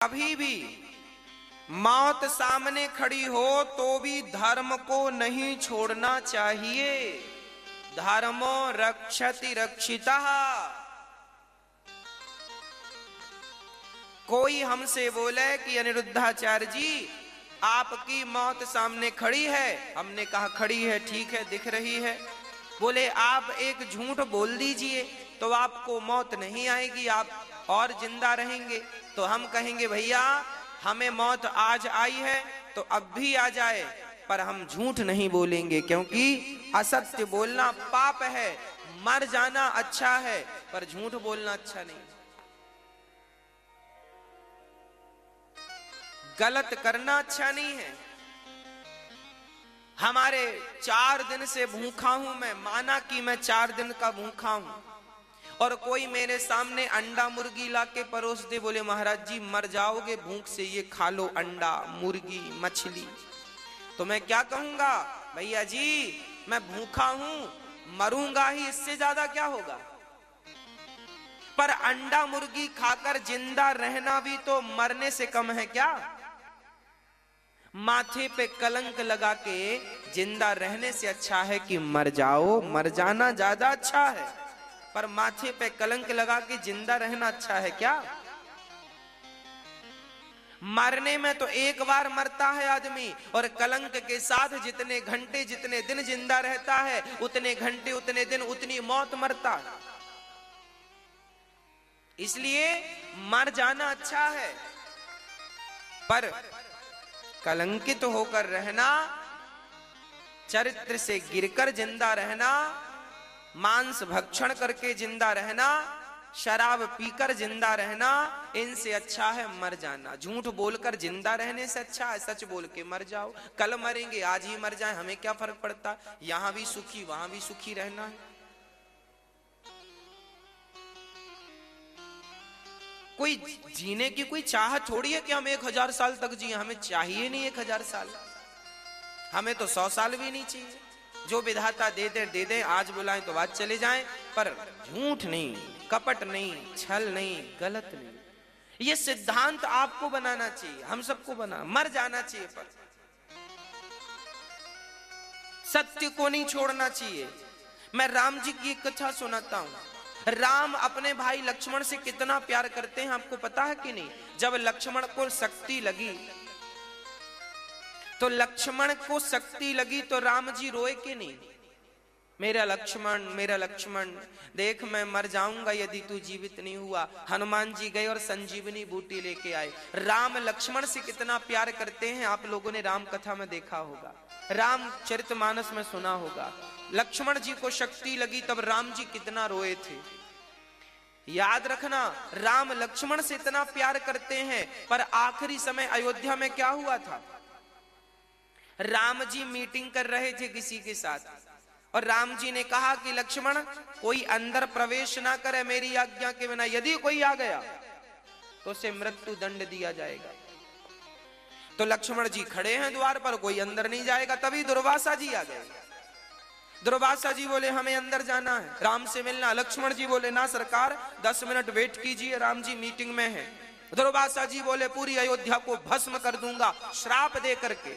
कभी भी मौत सामने खड़ी हो तो भी धर्म को नहीं छोड़ना चाहिए। धर्मो रक्षति रक्षितः। कोई हमसे बोले कि अनिरुद्धाचार्य जी आपकी मौत सामने खड़ी है। हमने कहा खड़ी है, ठीक है, दिख रही है। बोले आप एक झूठ बोल दीजिए तो आपको मौत नहीं आएगी, आप और जिंदा रहेंगे। तो हम कहेंगे भैया हमें मौत आज आई है तो अब भी आ जाए, पर हम झूठ नहीं बोलेंगे, क्योंकि असत्य बोलना पाप है। मर जाना अच्छा है पर झूठ बोलना अच्छा नहीं। गलत करना अच्छा नहीं है। हमारे 4 दिन से भूखा हूं मैं, माना कि मैं 4 दिन का भूखा हूं, और कोई मेरे सामने अंडा मुर्गी लाके परोस दे, बोले महाराज जी मर जाओगे भूख से, ये खा लो अंडा मुर्गी मछली, तो मैं क्या कहूंगा? भैया जी मैं भूखा हूं, मरूंगा ही, इससे ज्यादा क्या होगा। पर अंडा मुर्गी खाकर जिंदा रहना भी तो मरने से कम है क्या? माथे पे कलंक लगा के जिंदा रहने से अच्छा है कि मर जाओ। मर जाना ज्यादा अच्छा है, पर माथे पे कलंक लगा के जिंदा रहना अच्छा है क्या? मरने में तो एक बार मरता है आदमी, और कलंक के साथ जितने घंटे जितने दिन जिंदा रहता है उतने घंटे उतने दिन उतनी मौत मरता है। इसलिए मर जाना अच्छा है, पर कलंकित होकर रहना, चरित्र से गिरकर जिंदा रहना, मांस भक्षण करके जिंदा रहना, शराब पीकर जिंदा रहना, इनसे अच्छा है मर जाना। झूठ बोलकर जिंदा रहने से अच्छा है सच बोल के मर जाओ। कल मरेंगे, आज ही मर जाए, हमें क्या फर्क पड़ता? यहां भी सुखी वहां भी सुखी रहना है। कोई जीने की कोई चाह थोड़ी है कि हम 1000 साल तक जिए। हमें चाहिए नहीं 1000 साल, हमें तो 100 साल भी नहीं चाहिए। जो विधाता दे दे, आज बुलाएं तो आज चले जाएं, पर झूठ नहीं, कपट नहीं, छल नहीं, गलत नहीं। ये सिद्धांत आपको बनाना चाहिए, हम सबको बना। मर जाना चाहिए पर सत्य को नहीं छोड़ना चाहिए। मैं राम जी की एक कथा सुनाता हूं। राम अपने भाई लक्ष्मण से कितना प्यार करते हैं आपको पता है कि नहीं? जब लक्ष्मण को शक्ति लगी तो राम जी रोए कि नहीं? मेरा लक्ष्मण देख मैं मर जाऊंगा यदि तू जीवित नहीं हुआ। हनुमान जी गए और संजीवनी बूटी लेके आए। राम लक्ष्मण से कितना प्यार करते हैं आप लोगों ने राम कथा में देखा होगा, रामचरितमानस में सुना होगा। लक्ष्मण जी को शक्ति लगी तब राम जी कितना रोए थे। याद रखना, राम लक्ष्मण से इतना प्यार करते हैं, पर आखिरी समय अयोध्या में क्या हुआ था? राम जी मीटिंग कर रहे थे किसी के साथ, और राम जी ने कहा कि लक्ष्मण कोई अंदर प्रवेश ना करे मेरी आज्ञा के बिना। यदि कोई आ गया तो उसे मृत्यु दंड दिया जाएगा। तो लक्ष्मण जी खड़े हैं द्वार पर, कोई अंदर नहीं जाएगा। तभी दुर्वासा जी आ गए। दुर्वासा जी बोले हमें अंदर जाना है, राम से मिलना। लक्ष्मण जी बोले ना सरकार 10 मिनट वेट कीजिए, राम जी मीटिंग में है। दुर्वासा जी बोले पूरी अयोध्या को भस्म कर दूंगा श्राप दे करके।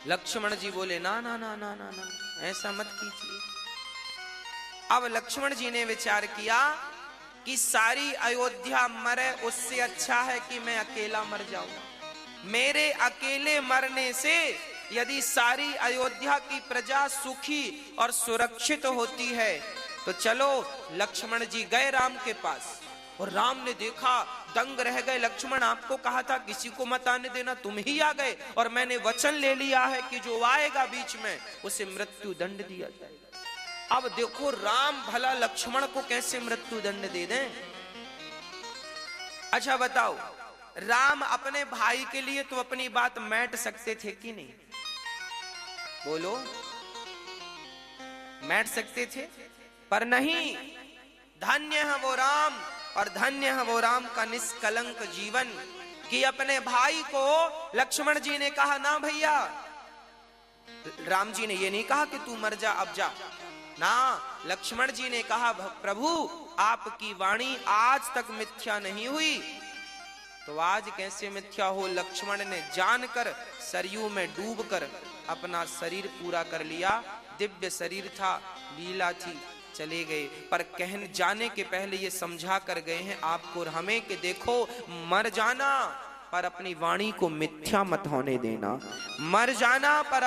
लक्ष्मण जी बोले ना ना ना ना ना ना, ऐसा मत कीजिए। अब लक्ष्मण जी ने विचार किया कि सारी अयोध्या मरे उससे अच्छा है कि मैं अकेला मर जाऊं। मेरे अकेले मरने से यदि सारी अयोध्या की प्रजा सुखी और सुरक्षित होती है तो चलो। लक्ष्मण जी गए राम के पास, और राम ने देखा, दंग रह गए। लक्ष्मण आपको कहा था किसी को मत आने देना, तुम ही आ गए, और मैंने वचन ले लिया है कि जो आएगा बीच में उसे मृत्यु दंड दिया जाएगा। अब देखो राम भला लक्ष्मण को कैसे मृत्यु दंड दे दें। अच्छा बताओ, राम अपने भाई के लिए तो अपनी बात मैट सकते थे कि नहीं? बोलो, मैट सकते थे, पर नहीं। धन्य है वो राम, और धन्य है वो राम का निष्कलंक जीवन कि अपने भाई को लक्ष्मण जी ने कहा ना भैया। राम जी ने ये नहीं कहा कि तू मर जा अब जा ना। लक्ष्मण जी ने कहा प्रभु आपकी वाणी आज तक मिथ्या नहीं हुई, तो आज कैसे मिथ्या हो। लक्ष्मण ने जानकर सरयू में डूबकर अपना शरीर पूरा कर लिया। दिव्य शरीर था, लीला थी, चले गए। पर कहने जाने के पहले ये समझा कर गए हैं आपको और हमें कि देखो मर जाना पर अपनी वाणी को मिथ्या मत होने देना। मर जाना पर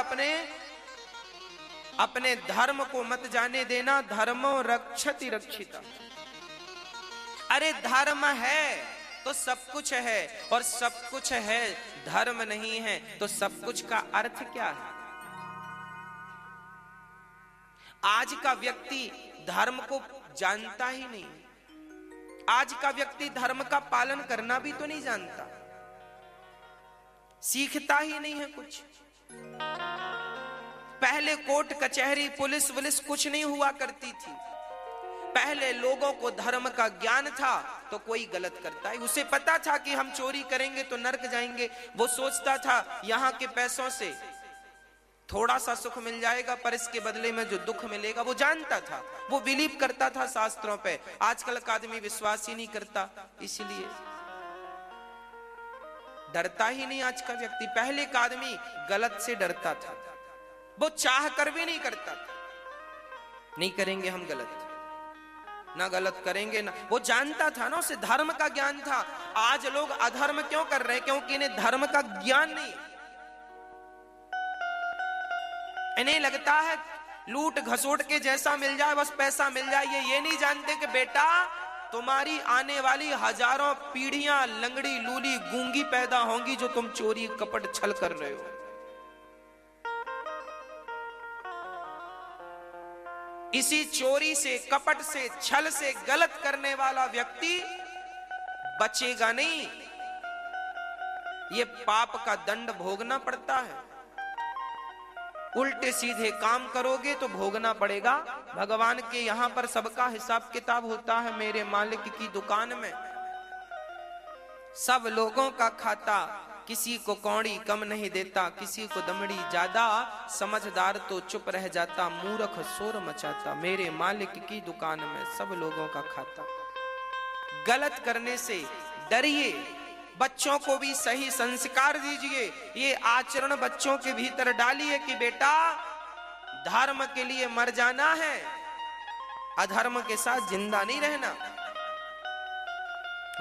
अपने धर्म को मत जाने देना। धर्मो रक्षति रक्षिता। अरे धर्म है तो सब कुछ है, और सब कुछ है धर्म नहीं है तो सब कुछ का अर्थ क्या है। आज का व्यक्ति धर्म को जानता ही नहीं। आज का व्यक्ति धर्म का पालन करना भी तो नहीं जानता, सीखता ही नहीं है कुछ। पहले कोर्ट कचहरी पुलिस वुलिस कुछ नहीं हुआ करती थी। पहले लोगों को धर्म का ज्ञान था तो कोई गलत करता है, उसे पता था कि हम चोरी करेंगे तो नरक जाएंगे। वो सोचता था यहां के पैसों से थोड़ा सा सुख मिल जाएगा पर इसके बदले में जो दुख मिलेगा वो जानता था। वो बिलीव करता था शास्त्रों पे। आजकल का आदमी विश्वास ही नहीं करता, इसलिए डरता ही नहीं आज का व्यक्ति। पहले का आदमी गलत से डरता था, वो चाह कर भी नहीं करता था। नहीं करेंगे हम गलत, ना गलत करेंगे ना। वो जानता था ना, उसे धर्म का ज्ञान था। आज लोग अधर्म क्यों कर रहे हैं? क्योंकि इन्हें धर्म का ज्ञान नहीं। इन्हें लगता है लूट घसोट के जैसा मिल जाए बस पैसा मिल जाए। ये नहीं जानते कि बेटा तुम्हारी आने वाली हजारों पीढ़ियां लंगड़ी लूली गूंगी पैदा होंगी जो तुम चोरी कपट छल कर रहे हो। इसी चोरी से, कपट से, छल से गलत करने वाला व्यक्ति बचेगा नहीं। ये पाप का दंड भोगना पड़ता है। उल्टे सीधे काम करोगे तो भोगना पड़ेगा। भगवान के यहां पर सबका हिसाब किताब होता है। मेरे मालिक की दुकान में सब लोगों का खाता, किसी को कौड़ी कम नहीं देता, किसी को दमड़ी ज्यादा। समझदार तो चुप रह जाता, मूर्ख शोर मचाता। मेरे मालिक की दुकान में सब लोगों का खाता। गलत करने से डरिए, बच्चों को भी सही संस्कार दीजिए। ये आचरण बच्चों के भीतर डालिए कि बेटा धर्म के लिए मर जाना है, अधर्म के साथ जिंदा नहीं रहना।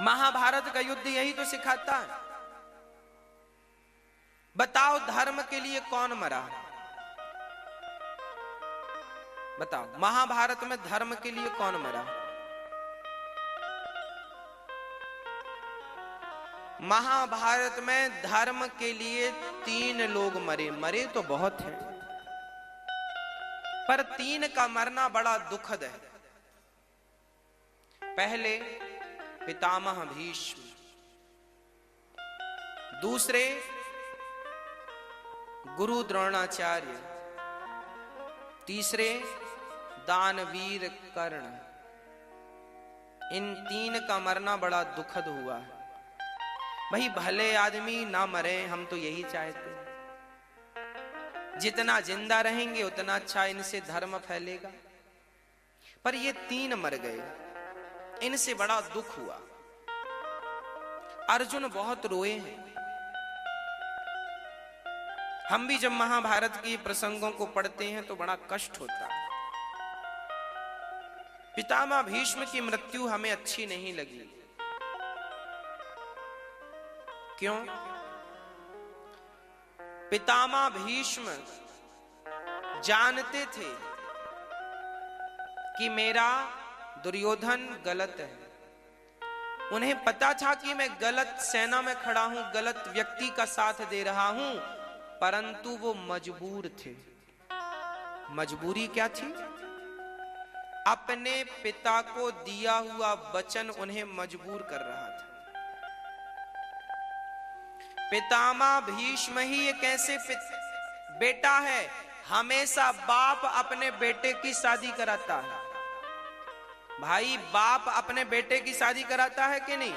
महाभारत का युद्ध यही तो सिखाता है। बताओ धर्म के लिए कौन मरा? बताओ महाभारत में धर्म के लिए कौन मरा? महाभारत में धर्म के लिए 3 लोग मरे। मरे तो बहुत हैं, पर 3 का मरना बड़ा दुखद है। पहले पितामह भीष्म, दूसरे गुरु द्रोणाचार्य, तीसरे दानवीर कर्ण। इन 3 का मरना बड़ा दुखद हुआ है। भाई भले आदमी ना मरे, हम तो यही चाहते हैं। जितना जिंदा रहेंगे उतना अच्छा, इनसे धर्म फैलेगा। पर ये 3 मर गए, इनसे बड़ा दुख हुआ। अर्जुन बहुत रोए हैं। हम भी जब महाभारत के प्रसंगों को पढ़ते हैं तो बड़ा कष्ट होता है। पितामह भीष्म की मृत्यु हमें अच्छी नहीं लगी। क्यों? पितामह भीष्म जानते थे कि मेरा दुर्योधन गलत है। उन्हें पता था कि मैं गलत सेना में खड़ा हूं, गलत व्यक्ति का साथ दे रहा हूं, परंतु वो मजबूर थे। मजबूरी क्या थी? अपने पिता को दिया हुआ वचन उन्हें मजबूर कर रहा था। पितामह भीष्म ही एक ऐसे बेटा है, हमेशा बाप अपने बेटे की शादी कराता है। भाई बाप अपने बेटे की शादी कराता है कि नहीं?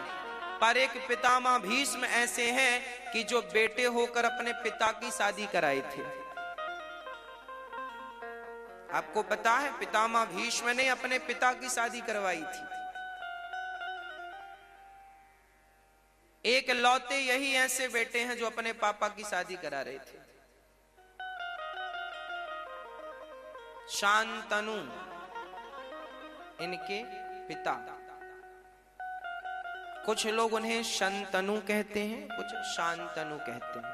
पर एक पितामह भीष्म ऐसे हैं कि जो बेटे होकर अपने पिता की शादी कराए थे। आपको पता है पितामह भीष्म ने अपने पिता की शादी करवाई थी। एक लौते यही ऐसे बेटे हैं जो अपने पापा की शादी करा रहे थे। शांतनु इनके पिता। कुछ लोग उन्हें शंतनु कहते हैं, कुछ शांतनु कहते हैं।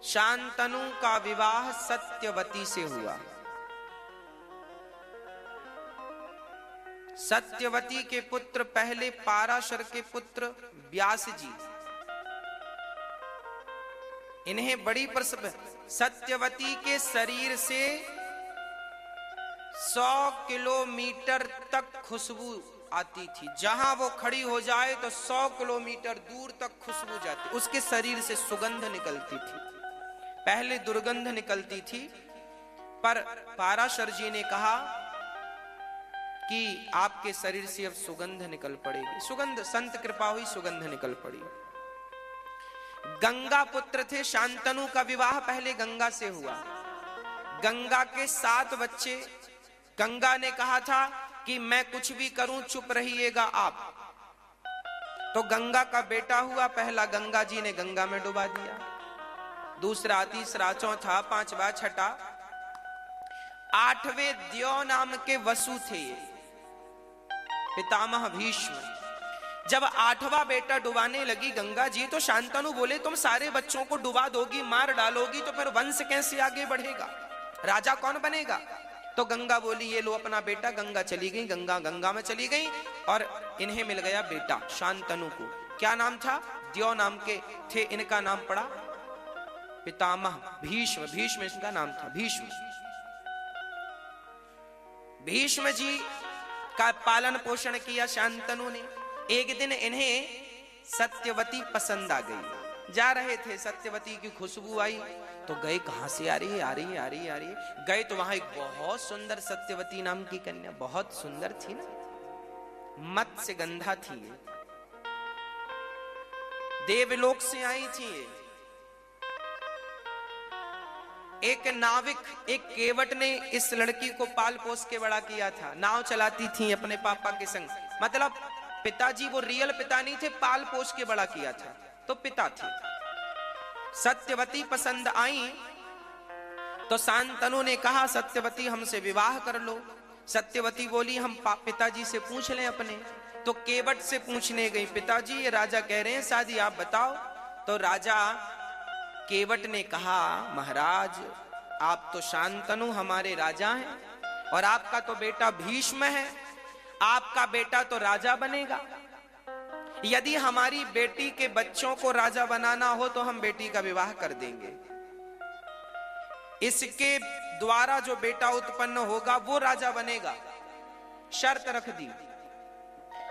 शांतनु का विवाह सत्यवती से हुआ। सत्यवती के पुत्र पहले पाराशर के पुत्र व्यास जी, इन्हें बड़ी प्रसव। सत्यवती के शरीर से 100 किलोमीटर तक खुशबू आती थी। जहां वो खड़ी हो जाए तो 100 किलोमीटर दूर तक खुशबू जाती, उसके शरीर से सुगंध निकलती थी। पहले दुर्गंध निकलती थी, पर पाराशर जी ने कहा कि आपके शरीर से अब सुगंध निकल पड़ेगी। सुगंध, संत कृपा हुई, सुगंध निकल पड़ी। गंगा पुत्र थे। शांतनु का विवाह पहले गंगा से हुआ। गंगा के 7 बच्चे। गंगा ने कहा था कि मैं कुछ भी करूं चुप रहिएगा आप। तो गंगा का बेटा हुआ पहला, गंगा जी ने गंगा में डुबा दिया। दूसरा, तीसरा, चौथा, पांचवा, छठा, 8वें द्यो नाम के वसु थे, पितामह भीष्म। जब 8वां बेटा डुबाने लगी गंगा जी, तो शांतनु बोले तुम सारे बच्चों को डुबा दोगी, मार डालोगी, तो फिर वंश कैसे आगे बढ़ेगा, राजा कौन बनेगा। तो गंगा बोली ये लो अपना बेटा। गंगा चली गई, गंगा में चली गई, और इन्हें मिल गया बेटा शांतनु को। क्या नाम था? द्यो नाम के थे। इनका नाम पड़ा पितामह भीष्म। भीष्म इनका नाम था, भीष्म। भीष्म जी का पालन पोषण किया शांतनु ने। एक दिन इन्हें सत्यवती पसंद आ गई। जा रहे थे, सत्यवती की खुशबू आई, तो गए कहां से आ रही है, आ रही है, आ रही है, आ रही है। गए तो वहां एक बहुत सुंदर सत्यवती नाम की कन्या, बहुत सुंदर थी ना, मत्स्य गंधा थी, देवलोक से आई थी। एक नाविक, एक केवट ने इस लड़की को पाल पोस के बड़ा किया था। नाव चलाती थी अपने पापा के संग। मतलब पिताजी वो रियल पिता नहीं थे, पाल पोस के बड़ा किया था, तो पिता थे। सत्यवती पसंद आई तो शांतनु ने कहा सत्यवती हमसे विवाह कर लो। सत्यवती बोली हम पिताजी से पूछ लें अपने। तो केवट से पूछने गई, पिताजी ये राजा कह रहे हैं शादी, आप बताओ। तो राजा केवट ने कहा महाराज आप तो शांतनु हमारे राजा हैं, और आपका तो बेटा भीष्म है, आपका बेटा तो राजा बनेगा। यदि हमारी बेटी के बच्चों को राजा बनाना हो तो हम बेटी का विवाह कर देंगे। इसके द्वारा जो बेटा उत्पन्न होगा वो राजा बनेगा। शर्त रख दी।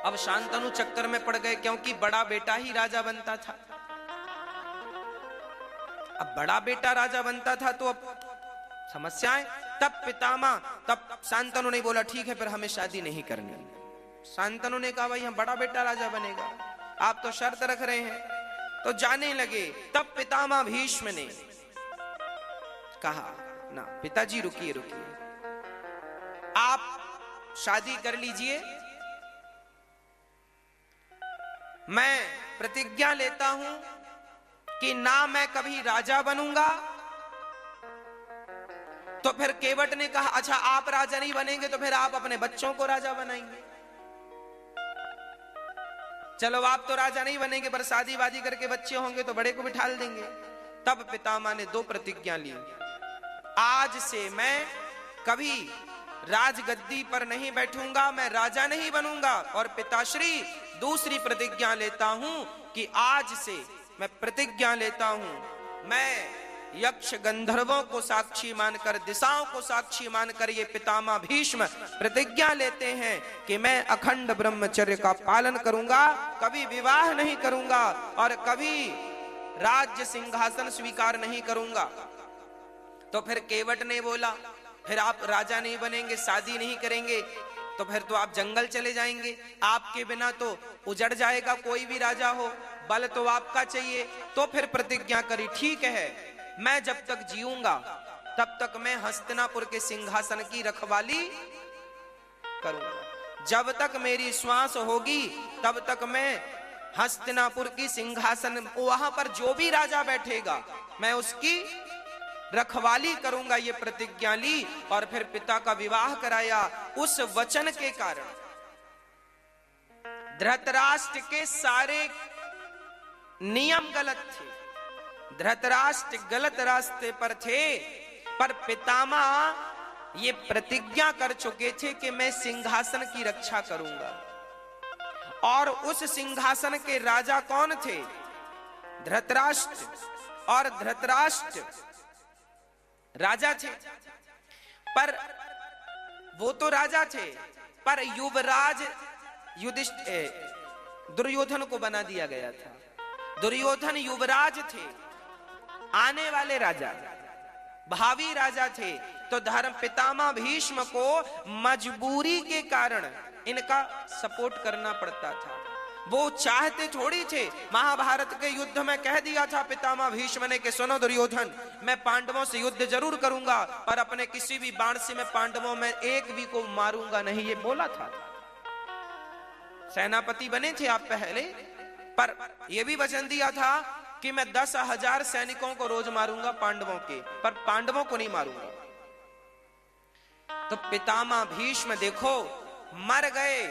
अब शांतनु चक्कर में पड़ गए, क्योंकि बड़ा बेटा ही राजा बनता था। अब बड़ा बेटा राजा बनता था तो अब समस्याएं। तब शांतनु ने बोला ठीक है, फिर हमें शादी नहीं करनी। शांतनु ने कहा भाई हम बड़ा बेटा राजा बनेगा, आप तो शर्त रख रहे हैं। तो जाने लगे। तब पितामह भीष्म ने कहा ना पिताजी रुकिए रुकिए, आप शादी कर लीजिए, मैं प्रतिज्ञा लेता हूं कि ना मैं कभी राजा बनूंगा। तो फिर केवट ने कहा अच्छा आप राजा नहीं बनेंगे तो फिर आप अपने बच्चों को राजा बनाएंगे। चलो आप तो राजा नहीं बनेंगे, पर शादी वादी करके बच्चे होंगे तो बड़े को बिठा देंगे। तब पितामह ने 2 प्रतिज्ञा ली। आज से मैं कभी राजगद्दी पर नहीं बैठूंगा, मैं राजा नहीं बनूंगा। और पिताश्री दूसरी प्रतिज्ञा लेता हूं कि आज से मैं प्रतिज्ञा लेता हूं, मैं यक्ष गंधर्वों को साक्षी मानकर, दिशाओं को साक्षी मानकर ये पितामह भीष्म प्रतिज्ञा लेते हैं कि मैं अखंड ब्रह्मचर्य का पालन करूंगा, कभी विवाह नहीं करूंगा और कभी राज्य सिंहासन स्वीकार नहीं करूंगा। तो फिर केवट ने बोला फिर आप राजा नहीं बनेंगे, शादी नहीं करेंगे, तो फिर तो आप जंगल चले जाएंगे, आपके बिना तो उजड़ जाएगा कोई भी राजा हो, बल तो आपका चाहिए। तो फिर प्रतिज्ञा करी ठीक है, मैं जब तक जीऊंगा तब तक मैं हस्तिनापुर के सिंहासन की रखवाली करूंगा। जब तक मेरी श्वास होगी तब तक मैं हस्तिनापुर की सिंहासन, वहां पर जो भी राजा बैठेगा मैं उसकी रखवाली करूंगा, ये प्रतिज्ञा ली। और फिर पिता का विवाह कराया। उस वचन के कारण धृतराष्ट्र के सारे नियम गलत थे, धृतराष्ट्र गलत रास्ते पर थे, पर पितामह ये प्रतिज्ञा कर चुके थे कि मैं सिंहासन की रक्षा करूंगा। और उस सिंहासन के राजा कौन थे? धृतराष्ट्र। और धृतराष्ट्र राजा थे, पर वो तो राजा थे, पर युवराज दुर्योधन को बना दिया गया था। दुर्योधन युवराज थे, आने वाले राजा, भावी राजा थे। तो धर्म पितामह भीष्म को मजबूरी के कारण इनका सपोर्ट करना पड़ता था। वो चाहते थोड़ी थे। महाभारत के युद्ध में कह दिया था पितामह भीष्म ने कि सुनो दुर्योधन, मैं पांडवों से युद्ध जरूर करूंगा, पर अपने किसी भी बाण से मैं पांडवों में एक भी को मारूंगा नहीं, ये बोला था। सेनापति बने थे आप पहले, पर यह भी वचन दिया था कि मैं 10,000 सैनिकों को रोज मारूंगा पांडवों के, पर पांडवों को नहीं मारूंगा। तो पितामह भीष्म देखो मर गए,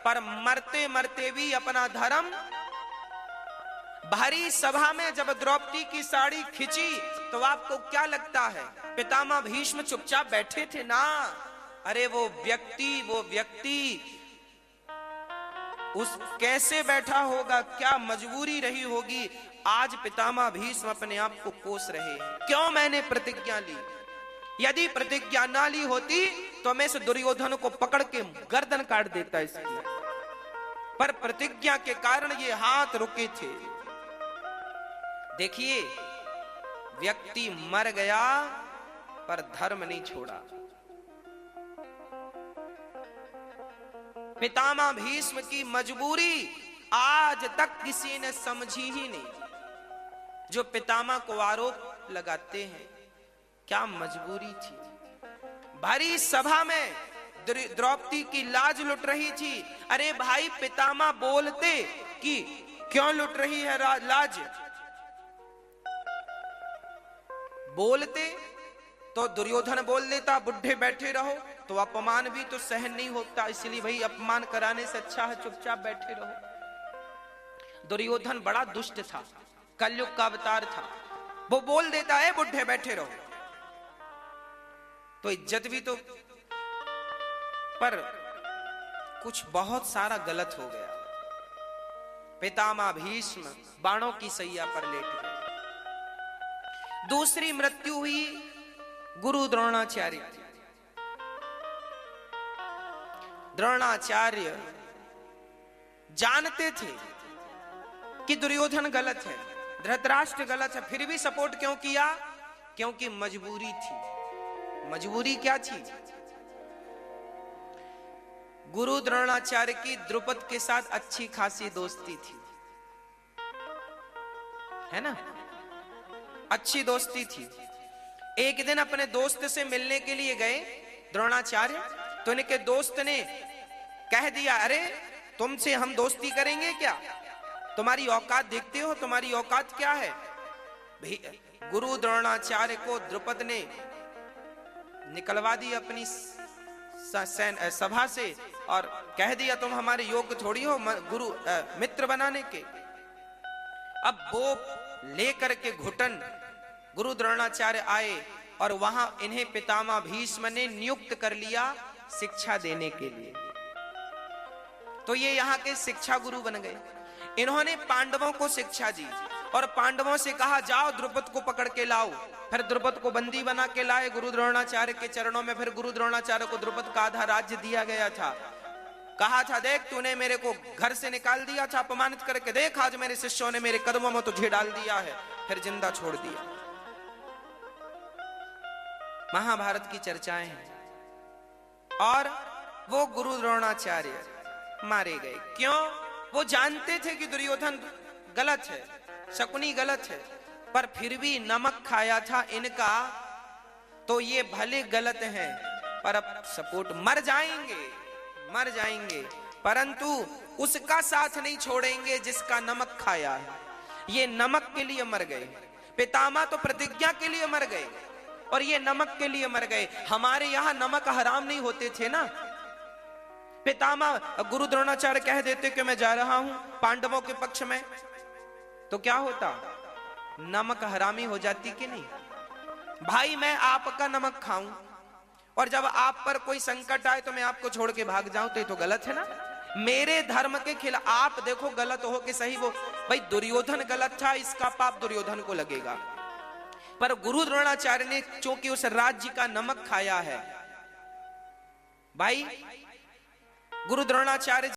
पर मरते मरते भी अपना धर्म। भारी सभा में जब द्रौपदी की साड़ी खिंची तो आपको क्या लगता है पितामह भीष्म चुपचाप बैठे थे ना? अरे वो व्यक्ति उस कैसे बैठा होगा, क्या मजबूरी रही होगी। आज पितामह भीष्म अपने आप को कोस रहे हैं, क्यों मैंने प्रतिज्ञा ली। यदि प्रतिज्ञा ना ली होती तो मैं इस दुर्योधन को पकड़ के गर्दन काट देता इसकी, पर प्रतिज्ञा के कारण ये हाथ रुके थे। देखिए, व्यक्ति मर गया पर धर्म नहीं छोड़ा। पितामह भीष्म की मजबूरी आज तक किसी ने समझी ही नहीं। जो पितामह को आरोप लगाते हैं, क्या मजबूरी थी। भारी सभा में द्रौपदी की लाज लुट रही थी। अरे भाई, पितामह बोलते कि क्यों लुट रही है लाज, बोलते तो दुर्योधन बोल देता बुढ़े बैठे रहो, तो अपमान भी तो सहन नहीं होता, इसलिए भाई अपमान कराने से अच्छा है चुपचाप बैठे रहो। दुर्योधन बड़ा दुष्ट था, कलयुग का अवतार था। वो बोल देता है बुढ़े बैठे रहो, तो इज्जत भी तो, पर कुछ बहुत सारा गलत हो गया। पितामह भीष्म बाणों की सैया पर लेट गए। दूसरी मृत्यु हुई गुरु द्रोणाचार्य। द्रोणाचार्य जानते थे कि दुर्योधन गलत है, धृतराष्ट्र गलत है, फिर भी सपोर्ट क्यों किया? क्योंकि मजबूरी थी। मजबूरी क्या थी? गुरु द्रोणाचार्य की द्रुपद के साथ अच्छी खासी दोस्ती थी, है ना, अच्छी दोस्ती थी। एक दिन अपने दोस्त से मिलने के लिए गए द्रोणाचार्य, तो इनके दोस्त ने कह दिया, अरे तुमसे हम दोस्ती करेंगे क्या? तुम्हारी औकात देखते हो, तुम्हारी औकात क्या है? गुरु द्रोणाचार्य को द्रुपद ने निकलवा दी अपनी सभा से और कह दिया तुम हमारे योग्य थोड़ी हो गुरु मित्र बनाने के। अब वो लेकर के घुटन गुरु द्रोणाचार्य आए और वहां इन्हें पितामह भीष्म ने नियुक्त कर लिया शिक्षा देने के लिए। तो ये यहाँ के शिक्षा गुरु बन गए। इन्होंने पांडवों को शिक्षा दी और पांडवों से कहा जाओ द्रुपद को पकड़ के लाओ। फिर द्रुपद को बंदी बना के लाए गुरु द्रोणाचार्य के चरणों में। फिर गुरु द्रोणाचार्य को द्रुपद का आधा राज्य दिया गया था। कहा था देख तूने मेरे को घर से निकाल दिया था अपमानित करके, देख आज मेरे शिष्यों ने मेरे कदमों में तुझे डाल दिया है। फिर जिंदा छोड़ दिया। महाभारत की चर्चाएं हैं। और वो गुरु द्रोणाचार्य मारे गए। क्यों? वो जानते थे कि दुर्योधन गलत है, शकुनी गलत है, पर फिर भी नमक खाया था इनका, तो ये भले गलत हैं पर अब सपोर्ट, मर जाएंगे, मर जाएंगे, परंतु उसका साथ नहीं छोड़ेंगे जिसका नमक खाया है। ये नमक के लिए मर गए, पितामह तो प्रतिज्ञा के लिए मर गए और ये नमक के लिए मर गए। हमारे यहां नमक हराम नहीं होते थे ना। पितामह गुरु द्रोणाचार्य कह देते कि मैं जा रहा हूं पांडवों के पक्ष में, तो क्या होता, नमक हरामी हो जाती कि नहीं। भाई मैं आपका नमक खाऊं और जब आप पर कोई संकट आए तो मैं आपको छोड़ के भाग जाऊं, तो ये तो गलत है ना। मेरे धर्म के खिलाफ आप देखो, गलत हो कि सही, वो भाई दुर्योधन गलत था, इसका पाप दुर्योधन को लगेगा, पर गुरु द्रोणाचार्य ने चूंकि उस राज्य का नमक खाया है, भाई गुरु द्रोणाचार्य